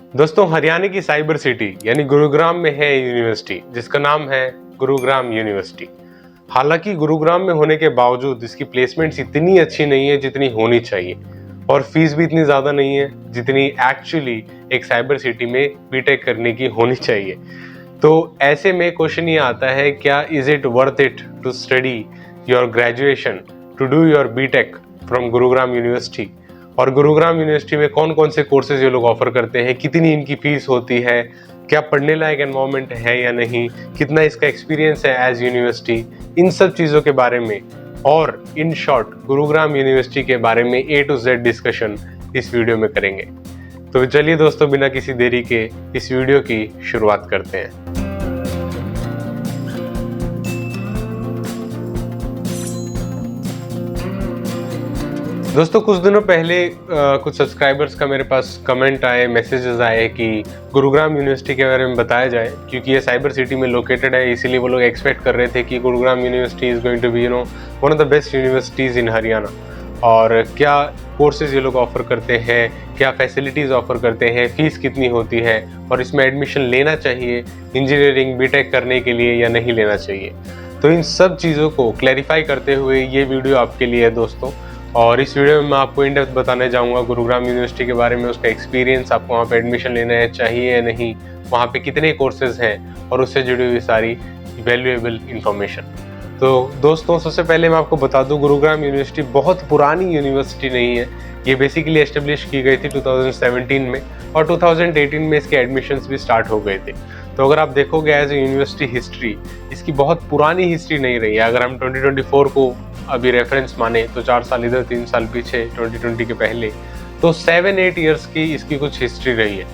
दोस्तों, हरियाणा की cyber city यानी गुरुग्राम में है यूनिवर्सिटी जिसका नाम है गुरुग्राम यूनिवर्सिटी। हालांकि गुरुग्राम में होने के बावजूद इसकी प्लेसमेंट्स इतनी अच्छी नहीं है जितनी होनी चाहिए, और फीस भी इतनी ज़्यादा नहीं है जितनी एक्चुअली एक साइबर सिटी में बीटेक करने की होनी चाहिए। तो ऐसे में क्वेश्चन ये आता है, क्या is it worth it to study your graduation to do your BTech from Gurugram university. और गुरुग्राम यूनिवर्सिटी में कौन कौन से कोर्सेज ये लोग ऑफर करते हैं, कितनी इनकी फीस होती है, क्या पढ़ने लायक एनवायरनमेंट है या नहीं, कितना इसका एक्सपीरियंस है एज यूनिवर्सिटी, इन सब चीज़ों के बारे में और इन शॉर्ट गुरुग्राम यूनिवर्सिटी के बारे में A to Z डिस्कशन इस वीडियो में करेंगे। तो चलिए दोस्तों, बिना किसी देरी के इस वीडियो की शुरुआत करते हैं। दोस्तों, कुछ दिनों पहले कुछ सब्सक्राइबर्स का मेरे पास कमेंट आए, मैसेजेस आए कि गुरुग्राम यूनिवर्सिटी के बारे में बताया जाए, क्योंकि ये साइबर सिटी में लोकेटेड है। इसीलिए वो लोग एक्सपेक्ट कर रहे थे कि Gurugram university is going to be one of the best universities in Haryana. और क्या कोर्सेज ये लोग ऑफर करते हैं, क्या फैसिलिटीज़ ऑफर करते हैं, फ़ीस कितनी होती है, और इसमें एडमिशन लेना चाहिए इंजीनियरिंग बीटेक करने के लिए या नहीं लेना चाहिए। तो इन सब चीज़ों को क्लैरिफाई करते हुए ये वीडियो आपके लिए है दोस्तों। और इस वीडियो में मैं आपको इन डेप्थ बताने जाऊंगा गुरुग्राम यूनिवर्सिटी के बारे में, उसका एक्सपीरियंस, आपको वहाँ पे एडमिशन लेना है चाहिए या नहीं, वहाँ पे कितने कोर्सेज हैं, और उससे जुड़ी हुई सारी वैल्यूएबल इंफॉर्मेशन। तो दोस्तों, सबसे पहले मैं आपको बता दूं, गुरुग्राम यूनिवर्सिटी बहुत पुरानी यूनिवर्सिटी नहीं है। ये बेसिकली एस्टेब्लिश की गई थी 2017 में, और 2018 में इसके एडमिशन्स भी स्टार्ट हो गए थे। तो अगर आप देखोगे एज ए यूनिवर्सिटी हिस्ट्री, इसकी बहुत पुरानी हिस्ट्री नहीं रही है। अगर हम 2024 को अभी रेफरेंस माने तो 4 साल इधर 3 साल पीछे 2020 के पहले, तो 7-8 ईयर्स की इसकी कुछ हिस्ट्री रही है।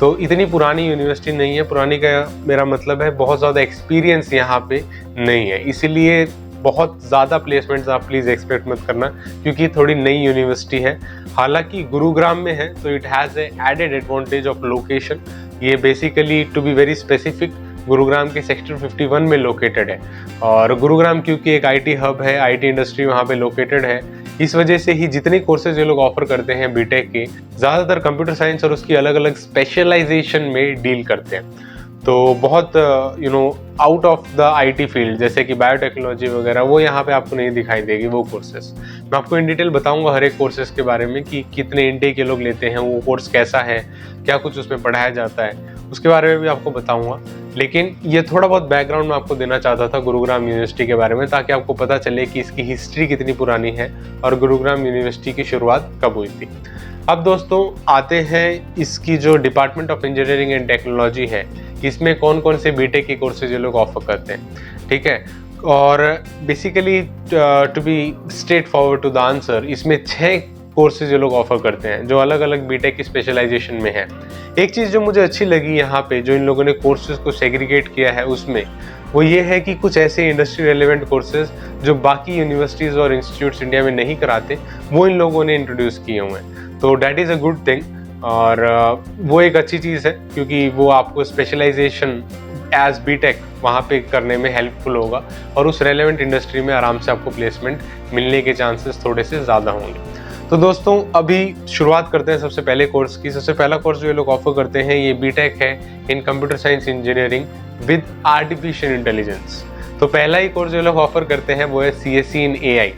तो इतनी पुरानी यूनिवर्सिटी नहीं है। पुरानी का मेरा मतलब है बहुत ज़्यादा एक्सपीरियंस यहाँ पे नहीं है, इसीलिए बहुत ज़्यादा प्लेसमेंट्स आप प्लीज़ एक्सपेक्ट मत करना, क्योंकि थोड़ी नई यूनिवर्सिटी है। हालांकि गुरुग्राम में है तो it has a added advantage of location. ये basically, to be very specific, Gurugram के सेक्टर 51 में लोकेटेड है। और गुरुग्राम क्योंकि एक आईटी हब है, आईटी इंडस्ट्री वहाँ पे लोकेटेड है, इस वजह से ही जितने कोर्सेज ये लोग ऑफर करते हैं बीटेक के, ज़्यादातर कंप्यूटर साइंस और उसकी अलग अलग स्पेशलाइजेशन में डील करते हैं। तो बहुत out of the IT field, जैसे कि बायोटेक्नोलॉजी वगैरह, वो यहाँ पे आपको नहीं दिखाई देगी वो कोर्सेज। मैं आपको इन डिटेल बताऊंगा हर एक कोर्सेज के बारे में कि कितने इंटेक के लोग लेते हैं, वो कोर्स कैसा है, क्या कुछ उसमें पढ़ाया जाता है, उसके बारे में भी आपको बताऊंगा। लेकिन ये थोड़ा बहुत बैकग्राउंड मैं आपको देना चाहता था गुरुग्राम यूनिवर्सिटी के बारे में, ताकि आपको पता चले कि इसकी हिस्ट्री कितनी पुरानी है और गुरुग्राम यूनिवर्सिटी की शुरुआत कब हुई थी। अब दोस्तों आते हैं इसकी जो department of engineering and technology है, इसमें कौन कौन से बीटेक के कोर्सेज ये लोग ऑफर करते हैं, ठीक है। और basically to be straight forward to the answer, इसमें 6 कोर्सेज ये लोग ऑफर करते हैं जो अलग अलग बीटेक की स्पेशलाइजेशन में है। एक चीज़ जो मुझे अच्छी लगी यहाँ पे, जो इन लोगों ने कोर्सेज को सेग्रीगेट किया है उसमें, वो ये है कि कुछ ऐसे इंडस्ट्री रेलेवेंट कोर्सेज जो बाकी यूनिवर्सिटीज़ और इंस्टीट्यूट्स इंडिया में नहीं कराते, वो इन लोगों ने इंट्रोड्यूस किए हुए हैं। तो that is a good thing, और वो एक अच्छी चीज़ है, क्योंकि वो आपको स्पेशलाइजेशन एज बीटेक वहाँ पे करने में हेल्पफुल होगा, और उस रेलेवेंट इंडस्ट्री में आराम से आपको प्लेसमेंट मिलने के चांसेस थोड़े से ज़्यादा होंगे। तो दोस्तों, अभी शुरुआत करते हैं सबसे पहले कोर्स की। सबसे पहला कोर्स जो ये लोग ऑफर करते हैं, ये बीटेक है इन computer science engineering with artificial intelligence. तो पहला ही कोर्स जो लोग ऑफर करते हैं वो है CSE इन AI।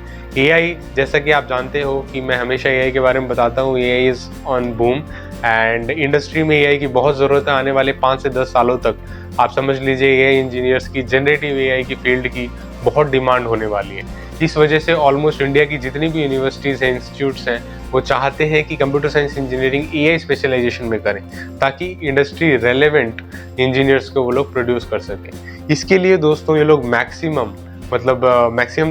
जैसा कि आप जानते हो कि मैं हमेशा AI के बारे में बताता हूँ, AI is on boom, and industry में AI की बहुत ज़रूरत है। आने वाले 5 से 10 सालों तक आप समझ लीजिए AI इंजीनियर्स की, जनरेटिव AI की फील्ड की बहुत डिमांड होने वाली है। इस वजह से ऑलमोस्ट इंडिया की जितनी भी यूनिवर्सिटीज़ हैं, इंस्टीट्यूट्स हैं, वो चाहते हैं कि computer science engineering AI specialization में करें, ताकि इंडस्ट्री रेलेवेंट इंजीनियर्स को वो लोग प्रोड्यूस कर सकें। इसके लिए दोस्तों ये लोग मैक्सिमम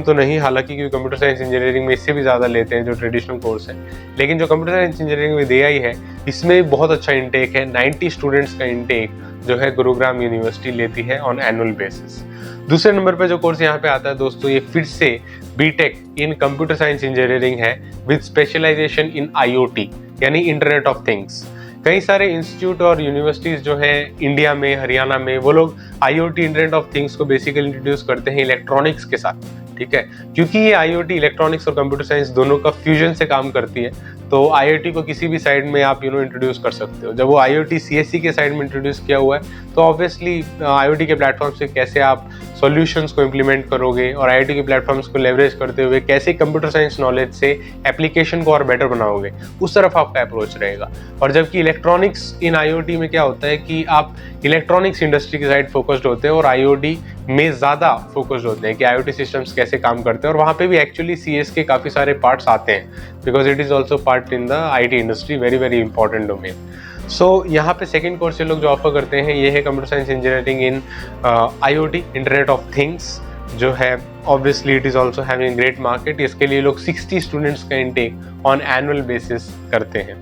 तो नहीं, हालांकि क्योंकि कंप्यूटर साइंस इंजीनियरिंग में इससे भी ज़्यादा लेते हैं जो ट्रेडिशनल कोर्स है, लेकिन जो computer science engineering with AI है, इसमें बहुत अच्छा इंटेक है। 90 स्टूडेंट्स का इंटेक जो है गुरुग्राम यूनिवर्सिटी लेती है ऑन एनुअल बेसिस। दूसरे नंबर पे जो कोर्स यहाँ पे आता है दोस्तों, ये फिर से BTech in computer science engineering है विद स्पेशलाइजेशन इन IoT यानी इंटरनेट ऑफ थिंग्स। कई सारे इंस्टीट्यूट और यूनिवर्सिटीज़ जो हैं इंडिया में, हरियाणा में, वो लोग IoT इंटरनेट ऑफ थिंग्स को बेसिकली इंट्रोड्यूस करते हैं इलेक्ट्रॉनिक्स के साथ, ठीक है, क्योंकि ये IoT इलेक्ट्रॉनिक्स और कंप्यूटर साइंस दोनों का फ्यूजन से काम करती है, तो IoT को किसी भी साइड में आप इंट्रोड्यूस कर सकते हो। जब वो IoT CSE के साइड में इंट्रोड्यूस किया हुआ है, तो ऑब्वियसली IoT के प्लेटफॉर्म से कैसे आप सॉल्यूशंस को इम्प्लीमेंट करोगे और IoT के प्लेटफॉर्म्स को लेवरेज करते हुए कैसे कंप्यूटर साइंस नॉलेज से एप्लीकेशन को और बेटर बनाओगे, उस तरफ आपका अप्रोच रहेगा। और जबकि इलेक्ट्रॉनिक्स इन IoT में क्या होता है कि आप इलेक्ट्रॉनिक्स इंडस्ट्री की साइड फोकस्ड होते हैं और IoT में ज़्यादा फोकस्ड होते हैं कि IoT सिस्टम्स कैसे काम करते हैं, और वहाँ पे भी एक्चुअली CS के काफ़ी सारे पार्ट्स आते हैं, because it is also part in the IT industry, very very important domain. So यहाँ पे सेकंड कोर्स ये लोग जो ऑफर करते हैं ये है computer science engineering in IoT, internet of things, जो है obviously it is also having great market. इसके लिए लोग 60 स्टूडेंट्स का इनटेक ऑन एनुअल बेसिस करते हैं।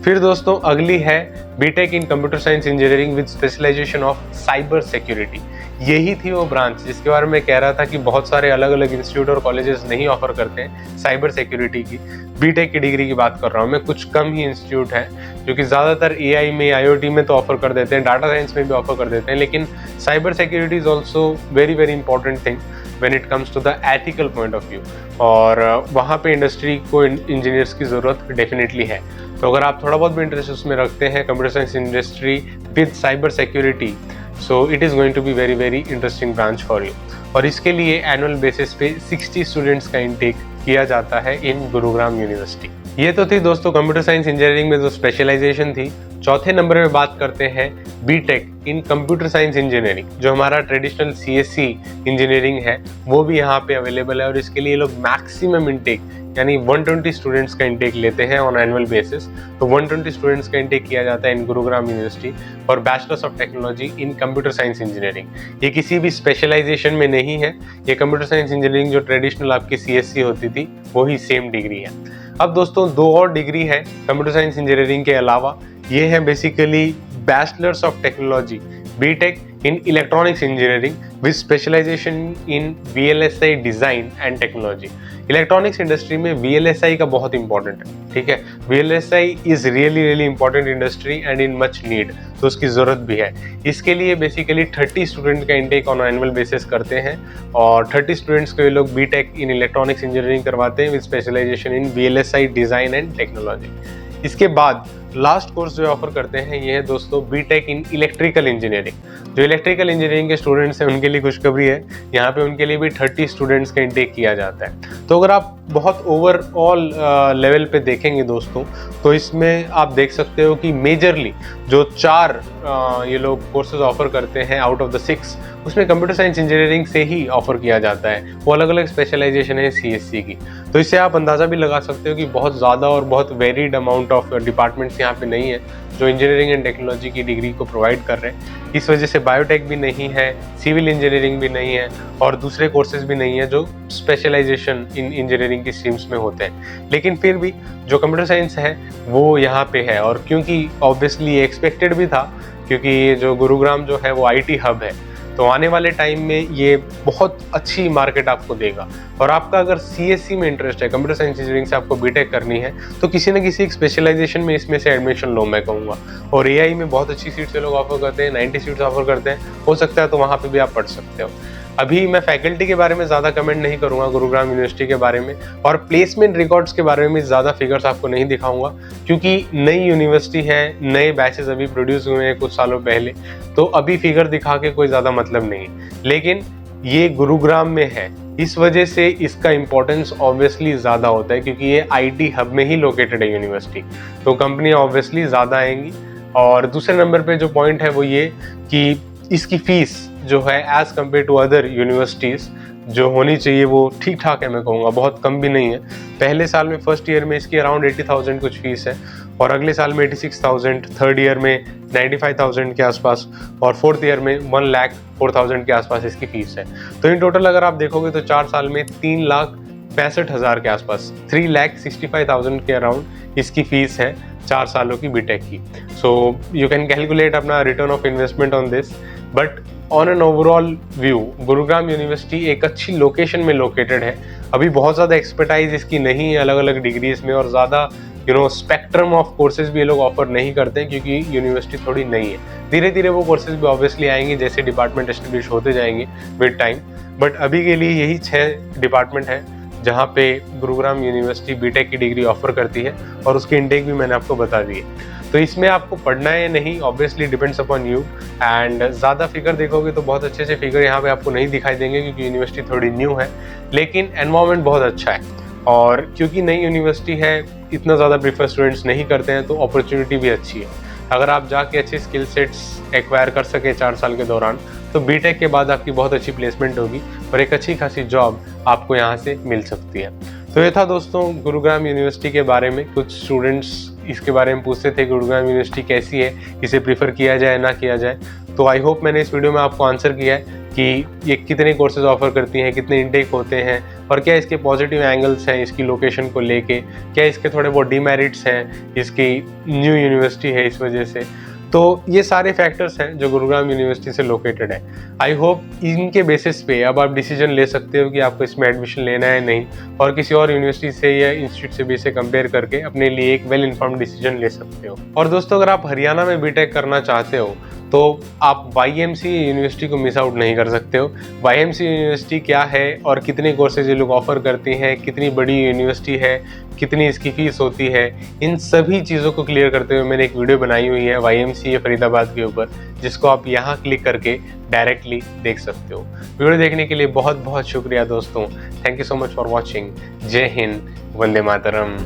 फिर दोस्तों अगली है BTech in computer science engineering with specialization of cyber security. यही थी वो ब्रांच जिसके बारे में कह रहा था कि बहुत सारे अलग अलग इंस्टीट्यूट और कॉलेजेस नहीं ऑफर करते हैं साइबर सिक्योरिटी की। बीटेक की डिग्री की बात कर रहा हूँ मैं, कुछ कम ही इंस्टीट्यूट हैं जो कि ज़्यादातर AI में, IoT में तो ऑफर कर देते हैं, डाटा साइंस में भी ऑफर कर देते हैं, लेकिन cyber security is also very very important thing when it comes to the ethical point of view, और वहाँ पे इंडस्ट्री को इंजीनियर्स की ज़रूरत डेफिनेटली है। तो अगर आप थोड़ा बहुत भी इंटरेस्ट उसमें रखते हैं computer science industry with cyber security, so it is going to be very very interesting branch for you. और इसके लिए एनुअल बेसिस पे 60 स्टूडेंट्स का इनटेक किया जाता है इन गुरुग्राम यूनिवर्सिटी। ये तो थी दोस्तों कंप्यूटर साइंस इंजीनियरिंग में जो स्पेशलाइजेशन थी। चौथे नंबर में बात करते हैं BTech in computer science engineering, जो हमारा ट्रेडिशनल CSE इंजीनियरिंग है वो भी यहाँ पे अवेलेबल है, और इसके लिए लोग मैक्सिमम इनटेक यानी 120 स्टूडेंट्स का इनटेक लेते हैं ऑन एनुअल बेसिस। तो 120 स्टूडेंट्स का इनटेक किया जाता है इन गुरुग्राम यूनिवर्सिटी और bachelors of technology in computer science engineering. ये किसी भी स्पेशलाइजेशन में नहीं है, ये कंप्यूटर साइंस इंजीनियरिंग जो ट्रेडिशनल आपकी CSE होती थी वही सेम डिग्री है। अब दोस्तों दो और डिग्री है कंप्यूटर साइंस इंजीनियरिंग के अलावा, ये है basically bachelors of technology BTech in electronics engineering with specialization in VLSI design and technology. Electronics industry में VLSI का बहुत इंपॉर्टेंट है, ठीक है, VLSI is really really important industry and in much need, तो उसकी ज़रूरत भी है। इसके लिए बेसिकली 30 स्टूडेंट का इनटेक ऑन एनुअल बेसिस करते हैं, और 30 स्टूडेंट्स को ये लोग बीटेक इन इलेक्ट्रॉनिक्स इंजीनियरिंग करवाते हैं with specialization in VLSI design and technology. इसके बाद लास्ट कोर्स जो ऑफर करते हैं ये है दोस्तों बीटेक इन इलेक्ट्रिकल इंजीनियरिंग। जो इलेक्ट्रिकल इंजीनियरिंग के स्टूडेंट्स हैं उनके लिए खुशखबरी है, यहाँ पे उनके लिए भी 30 स्टूडेंट्स का इनटेक किया जाता है। तो अगर आप बहुत ओवरऑल लेवल पे देखेंगे दोस्तों, तो इसमें आप देख सकते हो कि मेजरली जो 4 ये लोग कोर्सेज ऑफर करते हैं आउट ऑफ द 6, उसमें कंप्यूटर साइंस इंजीनियरिंग से ही ऑफर किया जाता है। वो अलग अलग स्पेशलाइजेशन है CSE की, तो इससे आप अंदाज़ा भी लगा सकते हो कि बहुत ज़्यादा और बहुत वेरीड अमाउंट ऑफ डिपार्टमेंट्स यहाँ पे नहीं है जो इंजीनियरिंग एंड टेक्नोलॉजी की डिग्री को प्रोवाइड कर रहे हैं। इस वजह से बायोटेक भी नहीं है, सिविल इंजीनियरिंग भी नहीं है, और दूसरे कोर्सेज भी नहीं है जो स्पेशलाइजेशन इन इंजीनियरिंग की स्ट्रीम्स में होते हैं। लेकिन फिर भी जो कंप्यूटर साइंस है वो यहाँ पे है, और क्योंकि ऑब्वियसली एक्सपेक्टेड भी था, क्योंकि जो गुरुग्राम जो है वो IT हब है, तो आने वाले टाइम में ये बहुत अच्छी मार्केट आपको देगा। और आपका अगर CSE में इंटरेस्ट है, कंप्यूटर साइंस इंजीनियरिंग से आपको बीटेक करनी है, तो किसी न किसी एक स्पेशलाइजेशन में इसमें से एडमिशन लो मैं कहूँगा। और AI में बहुत अच्छी सीट्स लोग ऑफर करते हैं, 90 सीट्स ऑफर करते हैं, हो सकता है तो वहाँ पे भी आप पढ़ सकते हो। अभी मैं फैकल्टी के बारे में ज़्यादा कमेंट नहीं करूँगा गुरुग्राम यूनिवर्सिटी के बारे में, और प्लेसमेंट रिकॉर्ड्स के बारे में ज़्यादा फिगर्स आपको नहीं दिखाऊंगा, क्योंकि नई यूनिवर्सिटी है, नए बैचेस अभी प्रोड्यूस हुए हैं कुछ सालों पहले, तो अभी फिगर दिखा के कोई ज़्यादा मतलब नहीं। लेकिन ये गुरुग्राम में है, इस वजह से इसका इम्पोर्टेंस ऑब्वियसली ज़्यादा होता है, क्योंकि ये IT हब में ही लोकेटेड है यूनिवर्सिटी, तो कंपनी ऑब्वियसली ज़्यादा आएंगी। और दूसरे नंबर पे जो पॉइंट है वो ये कि इसकी फ़ीस जो है as compare to other universities जो होनी चाहिए वो ठीक ठाक है, मैं कहूँगा बहुत कम भी नहीं है। पहले साल में फर्स्ट ईयर में इसकी अराउंड 80,000 कुछ फीस है, और अगले साल में 86,000, थर्ड ईयर में 95,000 के आसपास, और फोर्थ ईयर में 1,04,000 के आसपास इसकी फ़ीस है। तो इन टोटल अगर आप देखोगे तो 4 साल में 3,65,000 के आसपास, 3,65,000 के अराउंड इसकी फ़ीस है 4 सालों की बीटेक की। सो यू कैन कैलकुलेट अपना return of investment on this, but on an overall view Gurugram university एक अच्छी लोकेशन में लोकेटेड है। अभी बहुत ज़्यादा एक्सपर्टाइज इसकी नहीं है अलग अलग डिग्रीज में, और ज़्यादा स्पेक्ट्रम ऑफ कोर्सेज भी ये लोग ऑफर नहीं करते हैं, क्योंकि यूनिवर्सिटी थोड़ी नई है। धीरे धीरे वो कोर्सेज भी ऑब्वियसली आएंगे जैसे डिपार्टमेंट एस्टेब्लिश होते जाएंगे विद टाइम, बट अभी के लिए यही 6 डिपार्टमेंट है जहाँ पे गुरुग्राम यूनिवर्सिटी बीटेक की डिग्री ऑफर करती है, और उसकी इनटेक भी मैंने आपको बता दी है। तो इसमें आपको पढ़ना है या नहीं, obviously depends upon you. And ज़्यादा फिगर देखोगे तो बहुत अच्छे से फिगर यहाँ पे आपको नहीं दिखाई देंगे, क्योंकि यूनिवर्सिटी थोड़ी न्यू है, लेकिन एनवायरनमेंट बहुत अच्छा है। और क्योंकि नई यूनिवर्सिटी है, इतना ज़्यादा प्रीफर स्टूडेंट्स नहीं करते हैं, तो अपॉर्चुनिटी भी अच्छी है। अगर आप जाके अच्छे स्किल सेट्स एक्वायर कर सकें 4 साल के दौरान, तो बीटेक के बाद आपकी बहुत अच्छी प्लेसमेंट होगी और एक अच्छी खासी जॉब आपको यहाँ से मिल सकती है। तो ये था दोस्तों गुरुग्राम यूनिवर्सिटी के बारे में। कुछ स्टूडेंट्स इसके बारे में पूछते थे गुरुग्राम यूनिवर्सिटी कैसी है, इसे प्रीफर किया जाए ना किया जाए। तो आई होप मैंने इस वीडियो में आपको आंसर किया है कि ये कितने कोर्सेज ऑफर करती हैं, कितने इनटेक होते हैं, और क्या इसके पॉजिटिव एंगल्स हैं इसकी लोकेशन को लेके, क्या इसके थोड़े बहुत डीमेरिट्स हैं, इसकी न्यू यूनिवर्सिटी है इस वजह से। तो ये सारे फैक्टर्स हैं जो गुरुग्राम यूनिवर्सिटी से लोकेटेड है। आई होप इनके बेसिस पे अब आप डिसीजन ले सकते हो कि आपको इसमें एडमिशन लेना है नहीं, और किसी और यूनिवर्सिटी से या इंस्टीट्यूट से भी इसे कंपेयर करके अपने लिए एक वेल इन्फॉर्म्ड डिसीजन ले सकते हो। और दोस्तों अगर आप हरियाणा में बीटेक करना चाहते हो तो आप YMCA यूनिवर्सिटी को मिस आउट नहीं कर सकते हो। YMCA यूनिवर्सिटी क्या है और कितने कोर्सेज ये लोग ऑफर करती हैं, कितनी बड़ी यूनिवर्सिटी है, कितनी इसकी फीस होती है, इन सभी चीज़ों को क्लियर करते हुए मैंने एक वीडियो बनाई हुई है YMCA फरीदाबाद के ऊपर, जिसको आप यहाँ क्लिक करके डायरेक्टली देख सकते हो। वीडियो देखने के लिए बहुत बहुत शुक्रिया दोस्तों। Thank you so much for watching. जय हिंद, वंदे मातरम।